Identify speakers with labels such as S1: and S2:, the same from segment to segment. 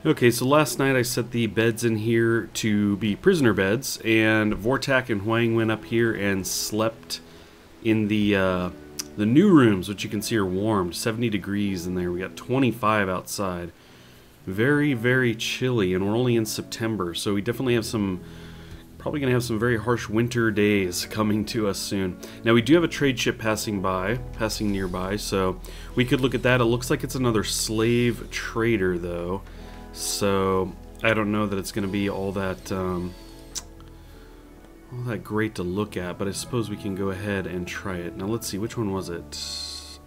S1: Okay, so last night I set the beds in here to be prisoner beds, and Vortak and Huang went up here and slept in the new rooms, which you can see are warmed, 70 degrees in there. We got 25 outside. Very, very chilly, and we're only in September, so we definitely have probably going to have some very harsh winter days coming to us soon. Now, we do have a trade ship passing nearby, so we could look at that. It looks like it's another slave trader, though. So I don't know that it's going to be all that great to look at, but I suppose we can go ahead and try it. Now let's see, which one was it?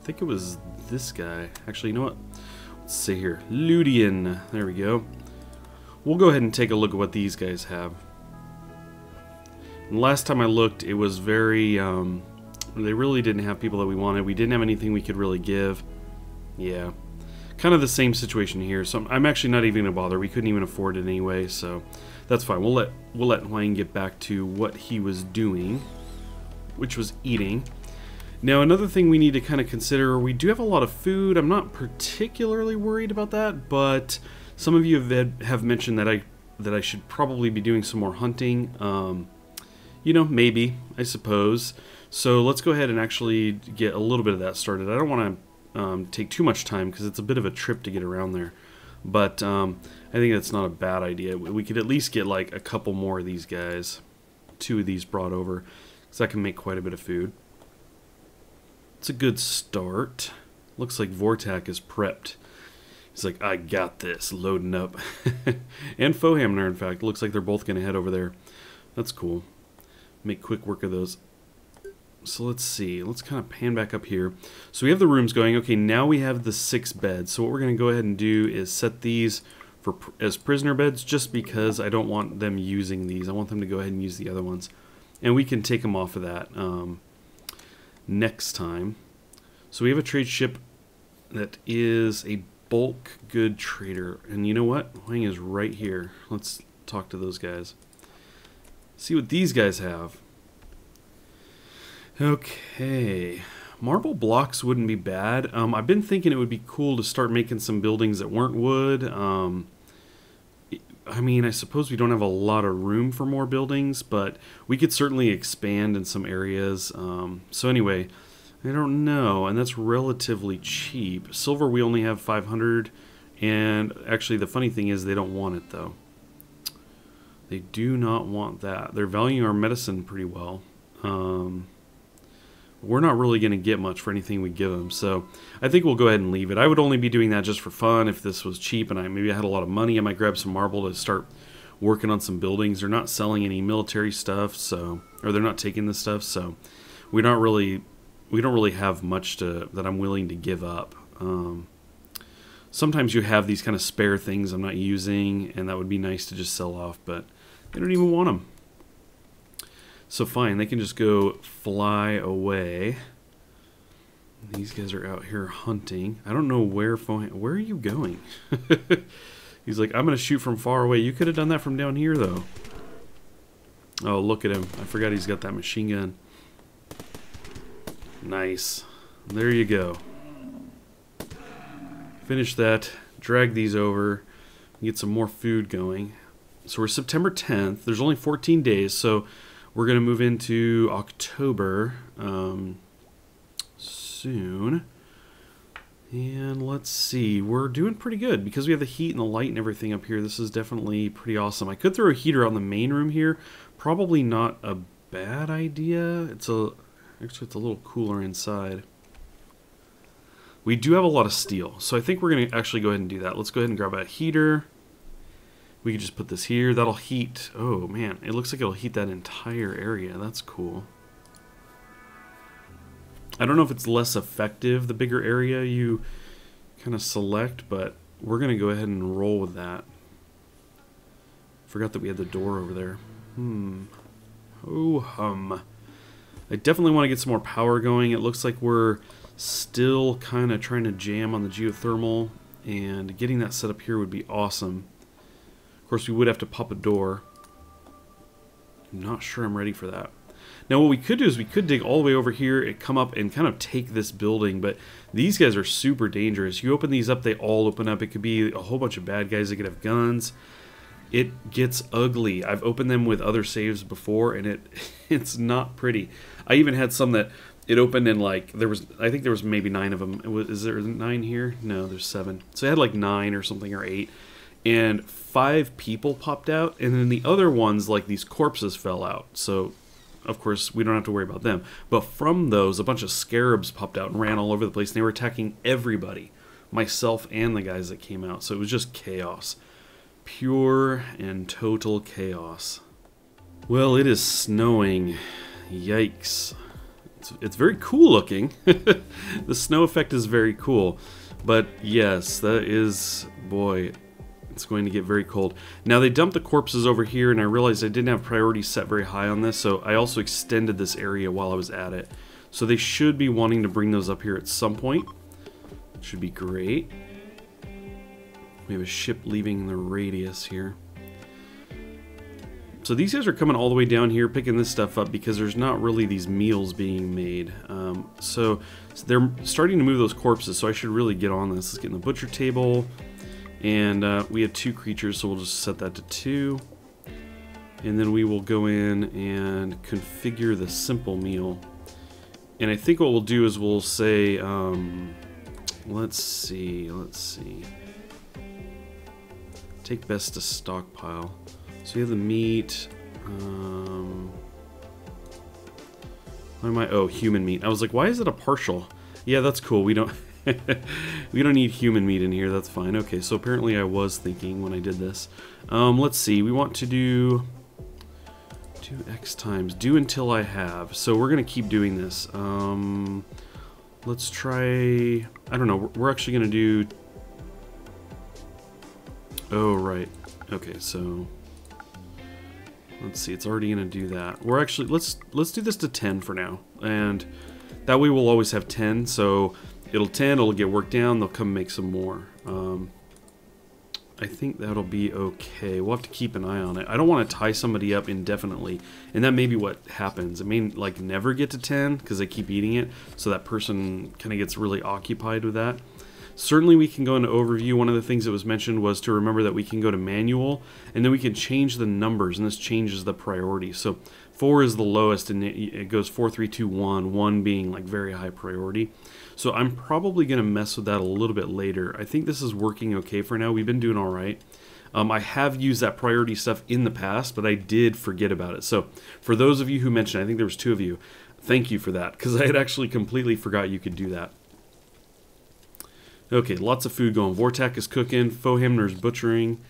S1: I think it was this guy. Actually, you know what? Let's see here. Ludian. There we go. We'll go ahead and take a look at what these guys have. And last time I looked, it was very... they really didn't have people that we wanted. We didn't have anything we could really give. Yeah. Kind of the same situation here, so I'm actually not even going to bother. We couldn't even afford it anyway, so that's fine. We'll let Huang get back to what he was doing, which was eating. Now, another thing we need to kind of consider, we do have a lot of food. I'm not particularly worried about that, but some of you have mentioned that I should probably be doing some more hunting. You know, maybe, I suppose. So let's go ahead and actually get a little bit of that started. I don't want to take too much time because it's a bit of a trip to get around there, but I think that's not a bad idea. We could at least get like a couple more of these guys, 2 of these brought over, because that can make quite a bit of food. It's a good start. Looks like Vortak is prepped. He's like, I got this, loading up. And Fohamner, in fact, looks like they're both going to head over there. That's cool. Make quick work of those. So let's see, let's kind of pan back up here. So we have the rooms going. Okay, now we have the 6 beds. So what we're going to go ahead and do is set these as prisoner beds, just because I don't want them using these. I want them to go ahead and use the other ones. And we can take them off of that next time. So we have a trade ship that is a bulk good trader. And you know what? Huang is right here. Let's talk to those guys. See what these guys have. Okay, marble blocks wouldn't be bad. I've been thinking it would be cool to start making some buildings that weren't wood. I mean, I suppose we don't have a lot of room for more buildings, but we could certainly expand in some areas. So anyway, I don't know, and that's relatively cheap. Silver, we only have 500, and actually the funny thing is they don't want it, though. They do not want that. They're valuing our medicine pretty well. We're not really going to get much for anything we give them, so I think we'll go ahead and leave it. I would only be doing that just for fun. If this was cheap and maybe I had a lot of money, I might grab some marble to start working on some buildings. They're not selling any military stuff, so, or they're not taking this stuff, so we don't really have much that I'm willing to give up. Sometimes you have these kind of spare things I'm not using, and that would be nice to just sell off, but they don't even want them. So fine, they can just go fly away. These guys are out here hunting. I don't know where are you going? He's like, I'm going to shoot from far away. You could have done that from down here, though. Oh, look at him. I forgot he's got that machine gun. Nice. There you go. Finish that. Drag these over. Get some more food going. So we're September 10th. There's only 14 days, so we're going to move into October soon. And let's see. We're doing pretty good because we have the heat and the light and everything up here. This is definitely pretty awesome. I could throw a heater on the main room here. Probably not a bad idea. Actually, it's a little cooler inside. We do have a lot of steel, so I think we're going to actually go ahead and do that. Let's go ahead and grab a heater. We can just put this here. That'll heat. Oh, man. It looks like it'll heat that entire area. That's cool. I don't know if it's less effective, the bigger area you kind of select, but we're going to go ahead and roll with that. Forgot that we had the door over there. Oh, I definitely want to get some more power going. It looks like we're still kind of trying to jam on the geothermal, and getting that set up here would be awesome. Of course, we would have to pop a door. I'm not sure I'm ready for that. Now what we could do is we could dig all the way over here and come up and kind of take this building, but these guys are super dangerous. You open these up, they all open up. It could be a whole bunch of bad guys that could have guns. It gets ugly. I've opened them with other saves before, and it's not pretty. I even had some that it opened and like I think there was maybe 9 of them. Is there 9 here? No, there's 7. So I had like 9 or something, or 8. And 5 people popped out, and then the other ones, like these corpses, fell out. So, of course, we don't have to worry about them. But from those, a bunch of scarabs popped out and ran all over the place, and they were attacking everybody, myself and the guys that came out. So it was just chaos. Pure and total chaos. Well, it is snowing. Yikes. It's very cool looking. The snow effect is very cool. But yes, that is, boy, it's going to get very cold. Now they dumped the corpses over here, and I realized I didn't have priority set very high on this, so I also extended this area while I was at it. So they should be wanting to bring those up here at some point. Should be great. We have a ship leaving the radius here. So these guys are coming all the way down here, picking this stuff up because there's not really these meals being made. So they're starting to move those corpses, so I should really get on this. Let's get in the butcher table. And we had 2 creatures, so we'll just set that to 2. And then we will go in and configure the simple meal. And I think what we'll do is we'll say, let's see. Take best to stockpile. So we have the meat. Why am I? Oh, human meat. I was like, why is it a partial? Yeah, that's cool. We don't we don't need human meat in here. That's fine. Okay, so apparently I was thinking when I did this. Let's see. We want to do X times. Do until I have. So we're gonna keep doing this. Let's try. I don't know. We're actually gonna do. Oh right. Okay, so let's see. It's already gonna do that. We're actually let's do this to 10 for now, and that way we'll always have 10. So it'll 10. It'll get worked down. They'll come make some more. I think that'll be okay. We'll have to keep an eye on it. I don't want to tie somebody up indefinitely, and that may be what happens. It may like never get to 10 because they keep eating it, so that person kind of gets really occupied with that. Certainly we can go into overview. One of the things that was mentioned was to remember that we can go to manual, and then we can change the numbers, and this changes the priority. So 4 is the lowest, and it goes 4, 3, 2, 1, 1 being like very high priority. So I'm probably going to mess with that a little bit later. I think this is working okay for now. We've been doing all right. I have used that priority stuff in the past, but I did forget about it. So for those of you who mentioned, I think there was 2 of you, thank you for that, because I had actually completely forgot you could do that. Okay, lots of food going. Vortak is cooking. Fohamner's butchering.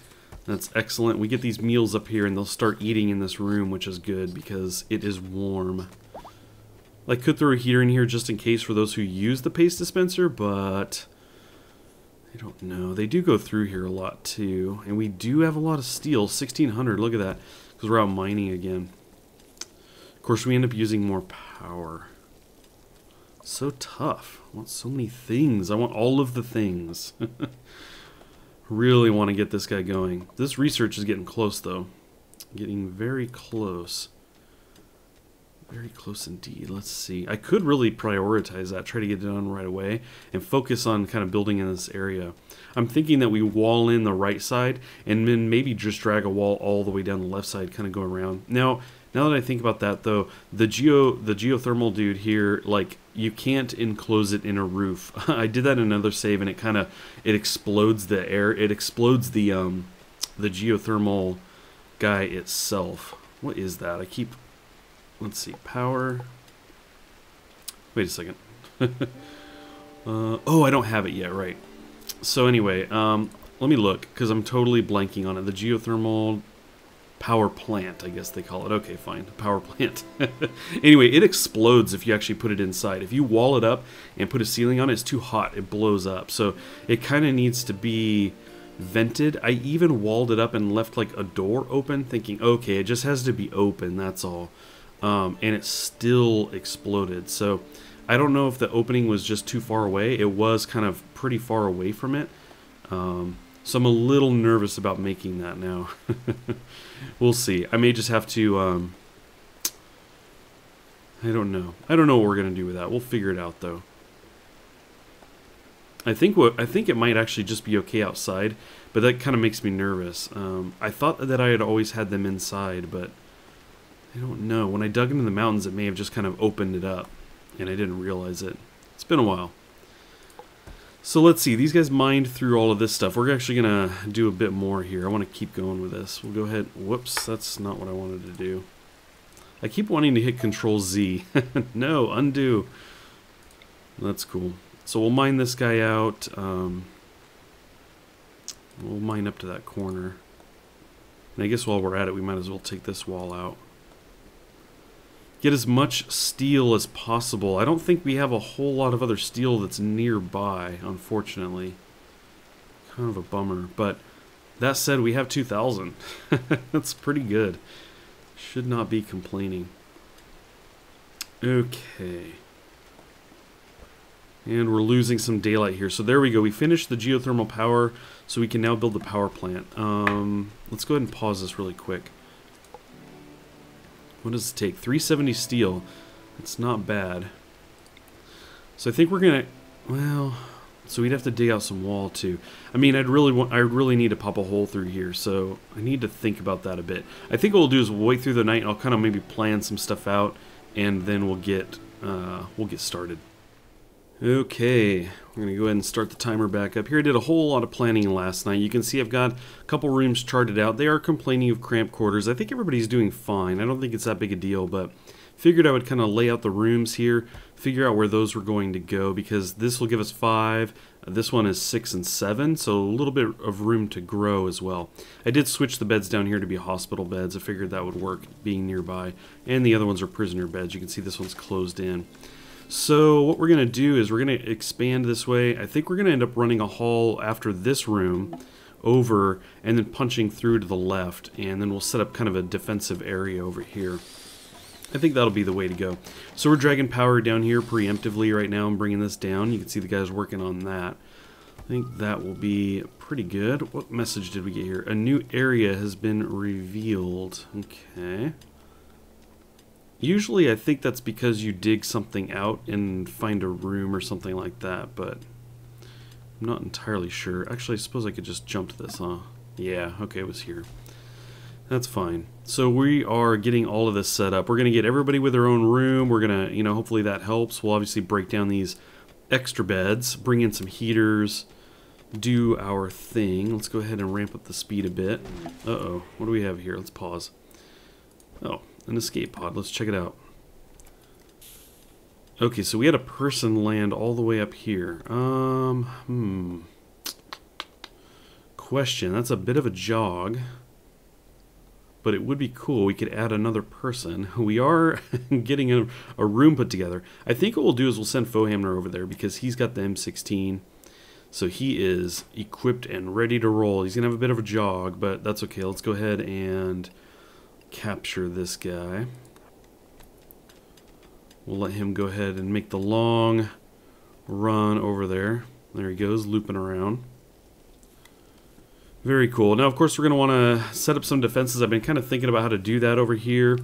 S1: That's excellent. We get these meals up here, and they'll start eating in this room, which is good because it is warm. I could throw a heater in here just in case for those who use the paste dispenser, but I don't know. They do go through here a lot too, and we do have a lot of steel. 1,600. Look at that, because we're out mining again. Of course, we end up using more power. So tough. I want so many things. I want all of the things. Really want to get this guy going. This research is getting close, though. Getting very close. Very close indeed. Let's see. I could really prioritize that, try to get it done right away, and focus on kind of building in this area. I'm thinking that we wall in the right side, and then maybe just drag a wall all the way down the left side, kind of go around. Now that I think about that, though, the geothermal dude here, like, you can't enclose it in a roof. I did that in another save, and it explodes the air. It explodes the geothermal guy itself. What is that? Let's see, power. Wait a second. Oh, I don't have it yet, right. So anyway, let me look, because I'm totally blanking on it. The geothermal power plant, I guess they call it. Okay, fine. Power plant. Anyway, it explodes if you actually put it inside. If you wall it up and put a ceiling on it, it's too hot. It blows up. So it kind of needs to be vented. I even walled it up and left like a door open, thinking, okay, it just has to be open, that's all. And it still exploded. So I don't know if the opening was just too far away. It was kind of pretty far away from it. So I'm a little nervous about making that now. We'll see. I may just have to I don't know. I don't know what we're going to do with that. We'll figure it out, though. I think it might actually just be okay outside, but that kind of makes me nervous. I thought that I had always had them inside, but I don't know. When I dug into the mountains, it may have just kind of opened it up, and I didn't realize it. It's been a while. So let's see. These guys mined through all of this stuff. We're actually going to do a bit more here. I want to keep going with this. We'll go ahead. Whoops, that's not what I wanted to do. I keep wanting to hit Control Z. No, undo. That's cool. So we'll mine this guy out. We'll mine up to that corner. And I guess while we're at it, we might as well take this wall out. Get as much steel as possible. I don't think we have a whole lot of other steel that's nearby, unfortunately. Kind of a bummer. But that said, we have 2,000. That's pretty good. Should not be complaining. Okay. And we're losing some daylight here. So there we go. We finished the geothermal power, so we can now build the power plant. Let's go ahead and pause this really quick. What does it take? 370 steel. It's not bad. So I think we're gonna... Well... So we'd have to dig out some wall too. I mean, I'd really need to pop a hole through here, so I need to think about that a bit. I think what we'll do is we'll wait through the night, and I'll kind of maybe plan some stuff out, and then we'll get started. Okay, we're gonna go ahead and start the timer back up here. I did a whole lot of planning last night. You can see I've got a couple rooms charted out. They are complaining of cramped quarters. I think everybody's doing fine. I don't think it's that big a deal, but figured I would kind of lay out the rooms here, figure out where those were going to go, because this will give us 5. This one is 6 and 7, so a little bit of room to grow as well. I did switch the beds down here to be hospital beds. I figured that would work being nearby. And the other ones are prisoner beds. You can see this one's closed in. So what we're going to do is we're going to expand this way. I think we're going to end up running a hall after this room over and then punching through to the left. And then we'll set up kind of a defensive area over here. I think that'll be the way to go. So we're dragging power down here preemptively right now and bringing this down. You can see the guys working on that. I think that will be pretty good. What message did we get here? A new area has been revealed. Okay. Usually I think that's because you dig something out and find a room or something like that, but I'm not entirely sure. Actually, I suppose I could just jump to this, huh? Yeah, okay, it was here. That's fine. So we are getting all of this set up. We're going to get everybody with their own room. We're going to, hopefully that helps. We'll obviously break down these extra beds, bring in some heaters, do our thing. Let's go ahead and ramp up the speed a bit. Uh-oh. What do we have here? Let's pause. Oh, an escape pod. Let's check it out. Okay, so we had a person land all the way up here. Question. That's a bit of a jog. But it would be cool. We could add another person. We are getting a room put together. I think what we'll do is we'll send Fohamner over there because he's got the M16. So he is equipped and ready to roll. He's going to have a bit of a jog, but that's okay. Let's go ahead and capture this guy. We'll let him go ahead and make the long run over there. There he goes, looping around. Very cool. Now, of course, we're going to want to set up some defenses. I've been kind of thinking about how to do that over here.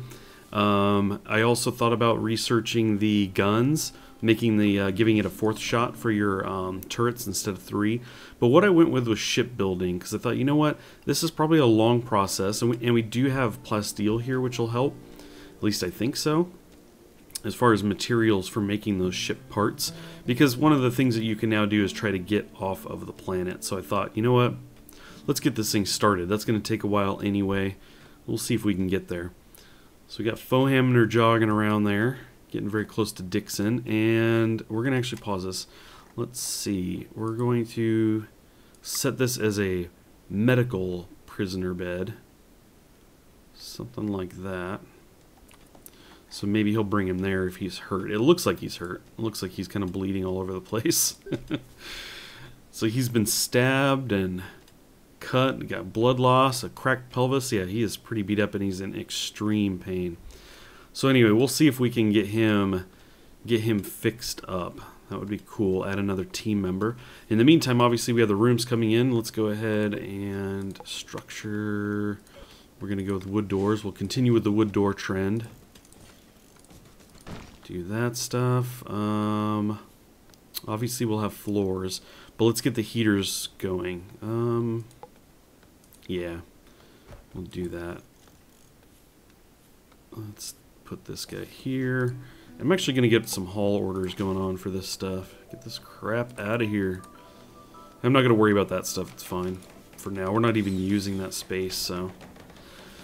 S1: I also thought about researching the guns, making the giving it a 4th shot for your turrets instead of 3. But what I went with was shipbuilding, because I thought, you know what, this is probably a long process, and we do have plasteel here, which will help. At least I think so, as far as materials for making those ship parts. Because one of the things that you can now do is try to get off of the planet. So I thought, you know what, let's get this thing started. That's going to take a while anyway. We'll see if we can get there. So we got Fohamner jogging around there, getting very close to Dixon, and we're going to actually pause this. Let's see. We're going to set this as a medical prisoner bed. Something like that. So maybe he'll bring him there if he's hurt. It looks like he's hurt. It looks like he's kind of bleeding all over the place. So he's been stabbed and cut, got blood loss, a cracked pelvis. Yeah, he is pretty beat up and he's in extreme pain. So anyway, we'll see if we can get him fixed up. That would be cool. Add another team member. In the meantime, obviously we have the rooms coming in. Let's go ahead and structure. We're going to go with wood doors. We'll continue with the wood door trend. Do that stuff. Obviously we'll have floors, but let's get the heaters going. Yeah, we'll do that. Let's put this guy here. I'm actually going to get some haul orders going on for this stuff. Get this crap out of here. I'm not going to worry about that stuff. It's fine for now. We're not even using that space, so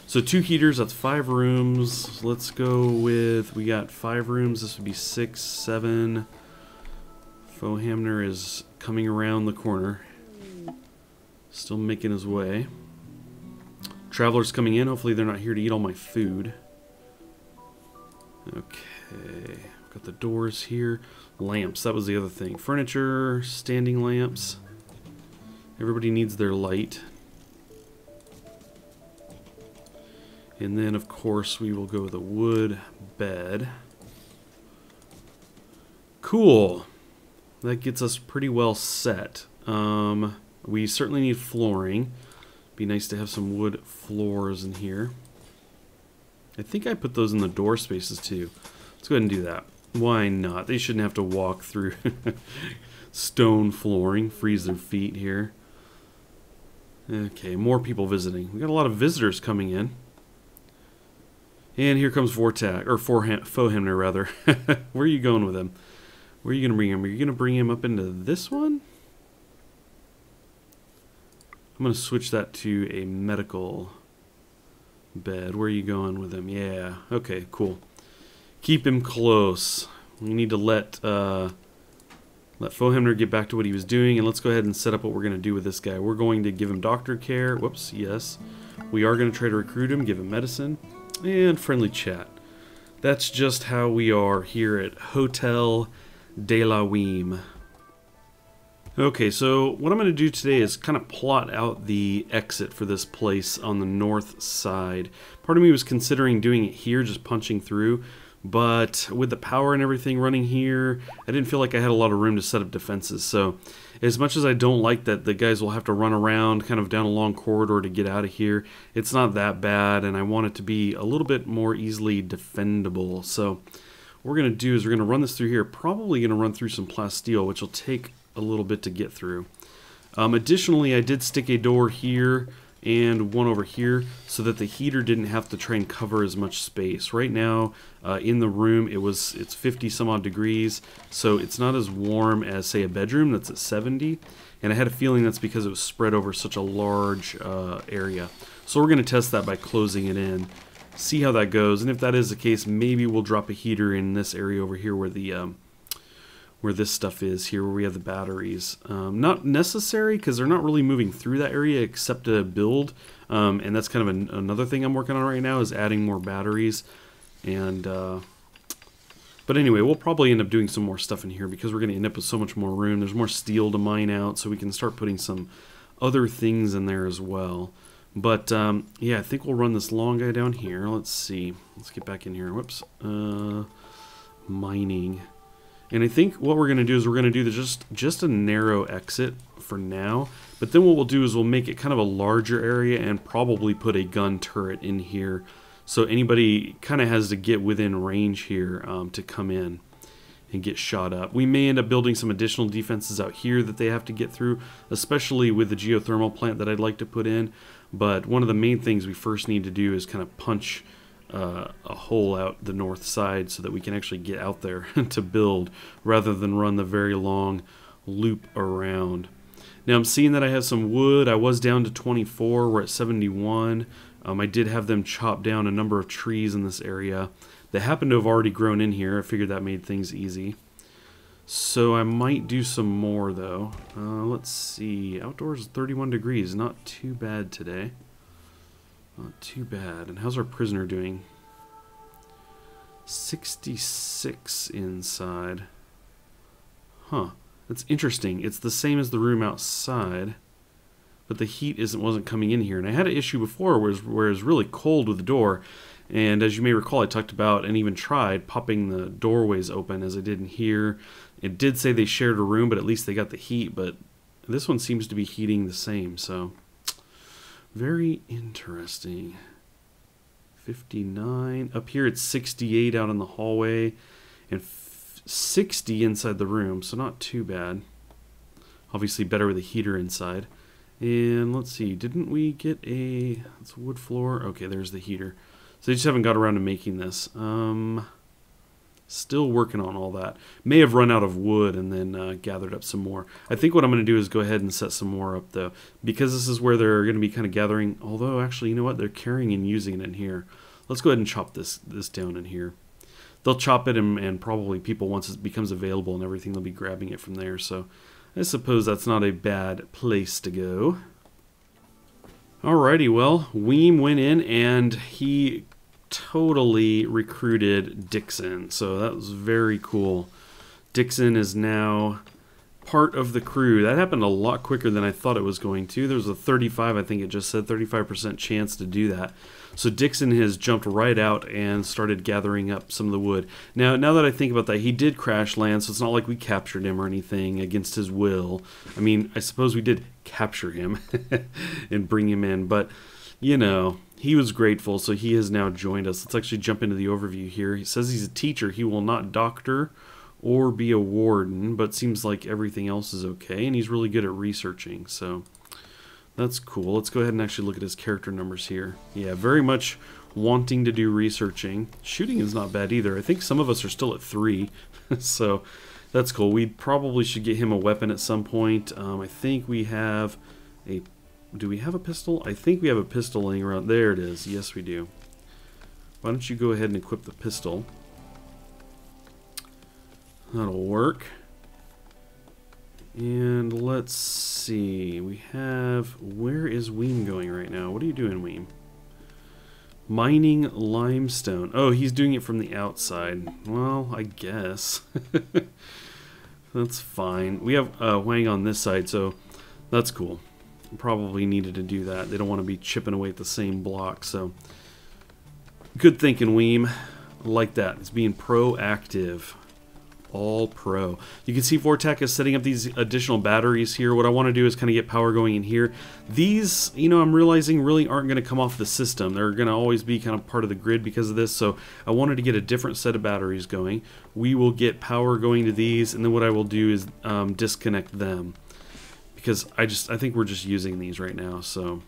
S1: 2 heaters, that's 5 rooms. Let's go with, we got 5 rooms. This would be 6, 7. Fohamner is coming around the corner. Still making his way. Travelers coming in. Hopefully they're not here to eat all my food. Okay. Got the doors here. Lamps, that was the other thing. Furniture, standing lamps. Everybody needs their light. And then, of course, we will go with a wood bed. Cool. That gets us pretty well set. We certainly need flooring. Be nice to have some wood floors in here. I think I put those in the door spaces too. Let's go ahead and do that. Why not? They shouldn't have to walk through stone flooring, freeze their feet here. Okay, more people visiting. We got a lot of visitors coming in. And here comes Vortak, or Fohamner rather. Where are you going with him? Where are you going to bring him? Are you going to bring him up into this one? I'm going to switch that to a medical bed. Where are you going with him? Yeah, okay, cool. Keep him close. We need to let Fohamner get back to what he was doing, and let's go ahead and set up what we're going to do with this guy. We're going to give him doctor care. Whoops, yes. We are going to try to recruit him, give him medicine. And friendly chat. That's just how we are here at Hotel de la Weem. Okay, so what I'm going to do today is kind of plot out the exit for this place on the north side. Part of me was considering doing it here, just punching through, but with the power and everything running here, I didn't feel like I had a lot of room to set up defenses. So as much as I don't like that the guys will have to run around kind of down a long corridor to get out of here, it's not that bad, and I want it to be a little bit more easily defendable. So what we're going to do is we're going to run this through here, probably going to run through some plasteel, which will take a little bit to get through. Additionally, I did stick a door here and one over here so that the heater didn't have to try and cover as much space. Right now in the room it's 50 some odd degrees, so it's not as warm as say a bedroom that's at 70, and I had a feeling that's because it was spread over such a large area. So we're going to test that by closing it in, see how that goes, and if that is the case, maybe we'll drop a heater in this area over here where the where this stuff is here, where we have the batteries. Not necessary, because they're not really moving through that area except to build, and that's kind of another thing I'm working on right now, is adding more batteries. And but anyway, we'll probably end up doing some more stuff in here because we're going to end up with so much more room. There's more steel to mine out, so we can start putting some other things in there as well. But yeah, I think we'll run this long guy down here. Let's see. Let's get back in here. Whoops. Mining. And I think what we're going to do is we're going to do just a narrow exit for now. But then what we'll do is we'll make it kind of a larger area and probably put a gun turret in here. So anybody kind of has to get within range here to come in and get shot up. We may end up building some additional defenses out here that they have to get through, especially with the geothermal plant that I'd like to put in. But one of the main things we first need to do is kind of punch a hole out the north side so that we can actually get out there to build rather than run the very long loop around. Now I'm seeing that I have some wood. I was down to 24. We're at 71. I did have them chop down a number of trees in this area that happened to have already grown in here. I figured that made things easy. So I might do some more though. Let's see. Outdoors 31 degrees. Not too bad today. Not too bad. And how's our prisoner doing? 66 inside. Huh. That's interesting. It's the same as the room outside, but the heat wasn't coming in here. And I had an issue before where it was really cold with the door. And as you may recall, I talked about and even tried popping the doorways open as I did in here. It did say they shared a room, but at least they got the heat. But this one seems to be heating the same, so very interesting. 59. Up here it's 68 out in the hallway. and 60 inside the room, so not too bad. Obviously better with a heater inside. And let's see, didn't we get a... It's a wood floor. Okay, there's the heater. So they just haven't got around to making this. Still working on all that. May have run out of wood and then gathered up some more. I think what I'm going to do is go ahead and set some more up, though. Because this is where they're going to be kind of gathering. Although, actually, you know what? They're carrying and using it in here. Let's go ahead and chop this down in here. They'll chop it, and probably people, once it becomes available and everything, they'll be grabbing it from there. So I suppose that's not a bad place to go. Alrighty, well, Weem went in and he totally recruited Dixon, so that was very cool. Dixon is now part of the crew. That happened a lot quicker than I thought it was going to. There was a 35, I think it just said 35% chance to do that. So Dixon has jumped right out and started gathering up some of the wood. Now that I think about that, he did crash land, so it's not like we captured him or anything against his will. I mean, I suppose we did capture him and bring him in, but you know, he was grateful, so he has now joined us. Let's actually jump into the overview here. He says he's a teacher. He will not doctor or be a warden, but seems like everything else is okay, and he's really good at researching, so that's cool. Let's go ahead and actually look at his character numbers here. Yeah, very much wanting to do researching. Shooting is not bad either. I think some of us are still at 3, so that's cool. We probably should get him a weapon at some point. I think we have a... Do we have a pistol? I think we have a pistol laying around. There it is. Yes, we do. Why don't you go ahead and equip the pistol? That'll work. And let's see. We have... Where is Weem going right now? What are you doing, Weem? Mining limestone. Oh, he's doing it from the outside. Well, I guess. That's fine. We have Wang on this side, so that's cool. Probably needed to do that. They don't want to be chipping away at the same block, so good thinking, Weem. I like that. It's being proactive. All pro. You can see Vortec is setting up these additional batteries here. What I want to do is kind of get power going in here. These, you know, I'm realizing really aren't going to come off the system. They're going to always be kind of part of the grid because of this, so I wanted to get a different set of batteries going. We will get power going to these, and then what I will do is disconnect them. Because I think we're just using these right now, so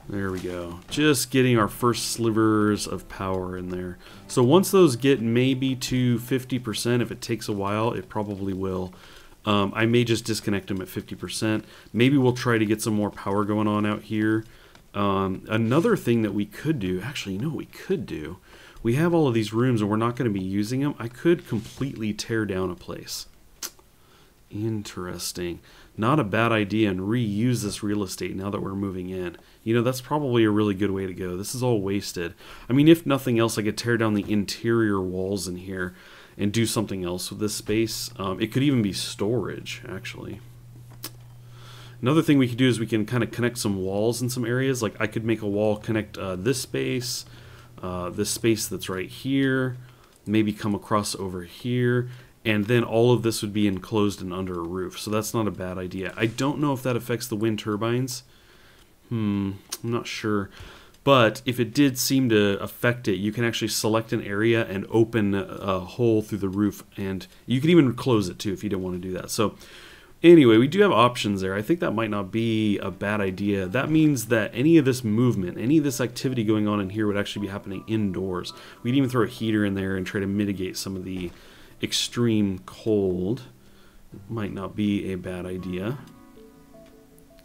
S1: there we go. Just getting our first slivers of power in there. So once those get maybe to 50%, if it takes a while, it probably will. I may just disconnect them at 50%. Maybe we'll try to get some more power going on out here. Another thing that we could do, actually, you know what we could do? We have all of these rooms and we're not going to be using them. I could completely tear down a place. Interesting. Not a bad idea, and reuse this real estate now that we're moving in. You know, that's probably a really good way to go. This is all wasted. I mean, if nothing else, I could tear down the interior walls in here and do something else with this space. It could even be storage, actually. Another thing we could do is we can kind of connect some walls in some areas. Like I could make a wall connect this space that's right here, maybe come across over here. And then all of this would be enclosed and under a roof. So that's not a bad idea. I don't know if that affects the wind turbines. I'm not sure. But if it did seem to affect it, you can actually select an area and open a hole through the roof. And you can even close it too if you don't want to do that. So anyway, we do have options there. I think that might not be a bad idea. That means that any of this movement, any of this activity going on in here would actually be happening indoors. We can even throw a heater in there and try to mitigate some of the extreme cold. Might not be a bad idea.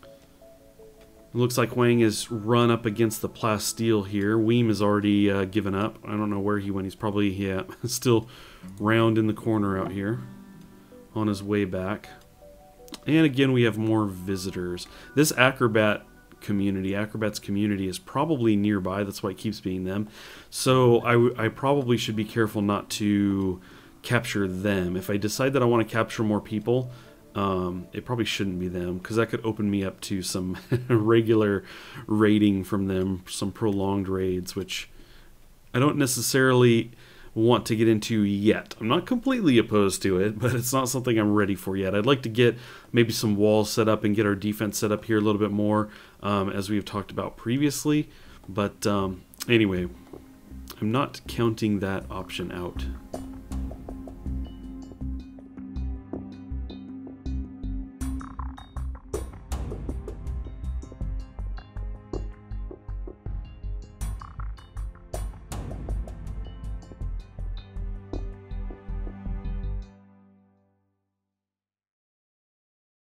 S1: It looks like Wang is run up against the plasteel here. Weem has already given up. I don't know where he went. He's probably still round in the corner out here on his way back. And again, we have more visitors. This acrobats community is probably nearby. That's why it keeps being them. So I probably should be careful not to capture them. If I decide that I want to capture more people, it probably shouldn't be them, because that could open me up to some regular raiding from them, some prolonged raids, which I don't necessarily want to get into yet. I'm not completely opposed to it, but it's not something I'm ready for yet. I'd like to get maybe some walls set up and get our defense set up here a little bit more, as we've talked about previously. But anyway, I'm not counting that option out.